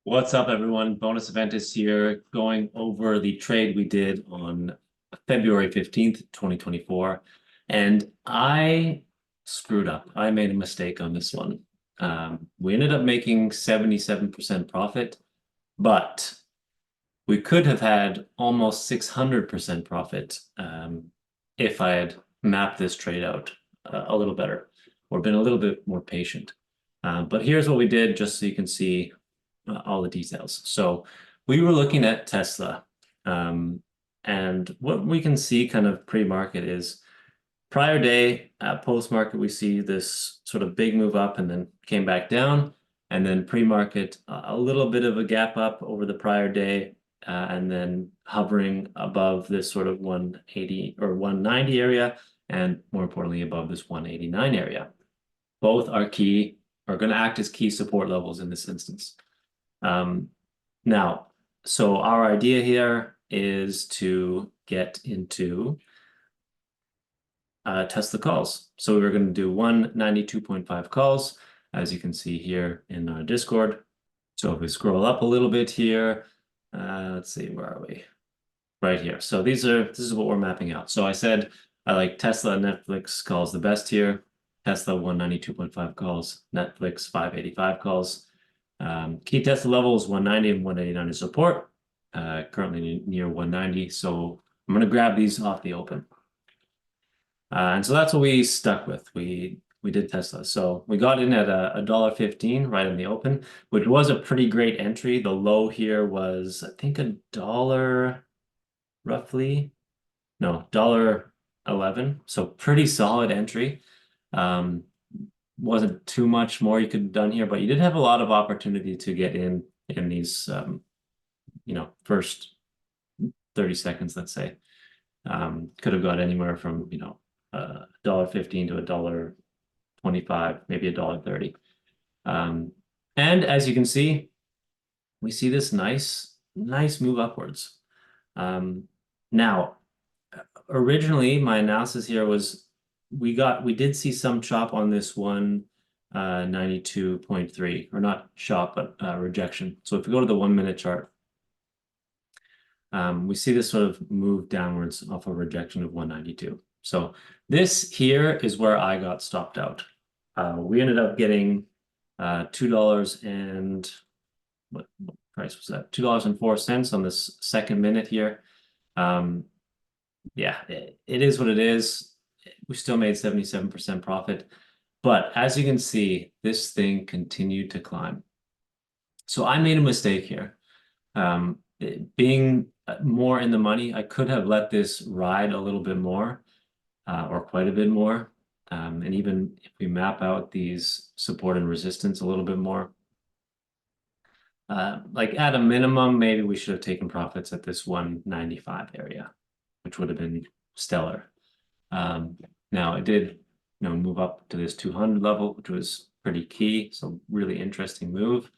What's up, everyone? Bonus Event is here going over the trade we did on February 15th, 2024. And I screwed up. I made a mistake on this one. We ended up making 77% profit, but we could have had almost 600% profit if I had mapped this trade out a little better or been a little bit more patient. But here's what we did, just so you can see all the details. So we were looking at Tesla, and what we can see kind of pre-market is prior day, post-market, we see this sort of big move up and then came back down, and then pre-market, a little bit of a gap up over the prior day, and then hovering above this sort of 180 or 190 area, and more importantly, above this 189 area. Both are going to act as key support levels in this instance. Now, so our idea here is to get into Tesla calls. So we're going to do 192.5 calls, as you can see here in our Discord. So if we scroll up a little bit here, let's see, where are we? Right here. So this is what we're mapping out. So I said I like Tesla Netflix calls the best here. Tesla 192.5 calls, Netflix 585 calls. Key Tesla levels 190 and 189 is support. Currently near 190. So I'm going to grab these off the open. And so that's what we stuck with. We did Tesla. So we got in at $1.15 right in the open, which was a pretty great entry. The low here was, I think, $1 roughly. No, $1.11. So pretty solid entry. Wasn't too much more you could have done here, but you did have a lot of opportunity to get in these, first 30 seconds, let's say. Could have got anywhere from, $1.15 to $1.25, maybe $1.30. And as you can see, we see this nice move upwards. Now, originally, my analysis here was we did see some chop on this 192.3, or not chop, but rejection. So if we go to the 1 minute chart, we see this sort of move downwards off a rejection of 192. So this here is where I got stopped out. We ended up getting $2 and what price was that? $2.04 on this second minute here. Yeah, it is what it is. We still made 77% profit, but as you can see, this thing continued to climb. So I made a mistake here. Being more in the money, I could have let this ride a little bit more, or quite a bit more. And even if we map out these support and resistance a little bit more, like at a minimum, maybe we should have taken profits at this 195 area, which would have been stellar. Now it did, move up to this 200 level, which was pretty key. So really interesting move.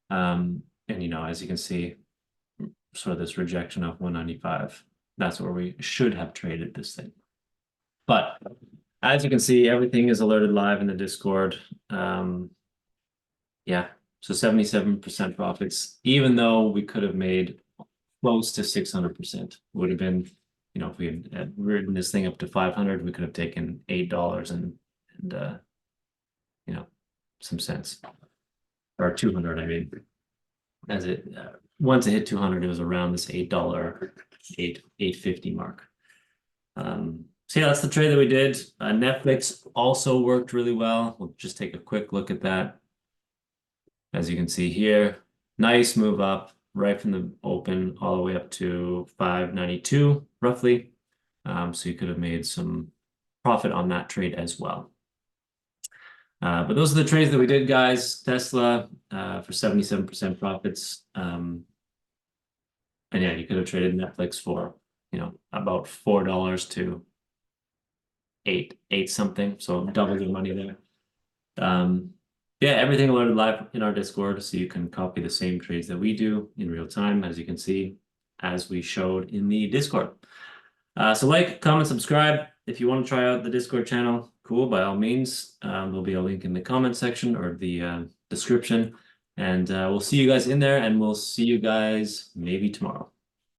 And as you can see, sort of this rejection of 195. That's where we should have traded this thing. But as you can see, everything is alerted live in the Discord. Yeah, so 77% profits, even though we could have made close to 600%. Would have been, if we had ridden this thing up to 500, we could have taken $8 and some cents, or 200. I mean, as it once it hit 200, it was around this $8, $8.50 mark. So yeah, that's the trade that we did. Netflix also worked really well. We'll just take a quick look at that. As you can see here, nice move up right from the open all the way up to 592 roughly. So you could have made some profit on that trade as well. But those are the trades that we did, guys. Tesla for 77% profits. And yeah, you could have traded Netflix for, about $4 to eight something. So double your money there. Yeah, everything alerted live in our Discord, so you can copy the same trades that we do in real time, as you can see, as we showed in the Discord. So like, comment, subscribe. If you want to try out the Discord channel, cool, by all means. There'll be a link in the comment section or the description. And we'll see you guys in there, and we'll see you guys maybe tomorrow.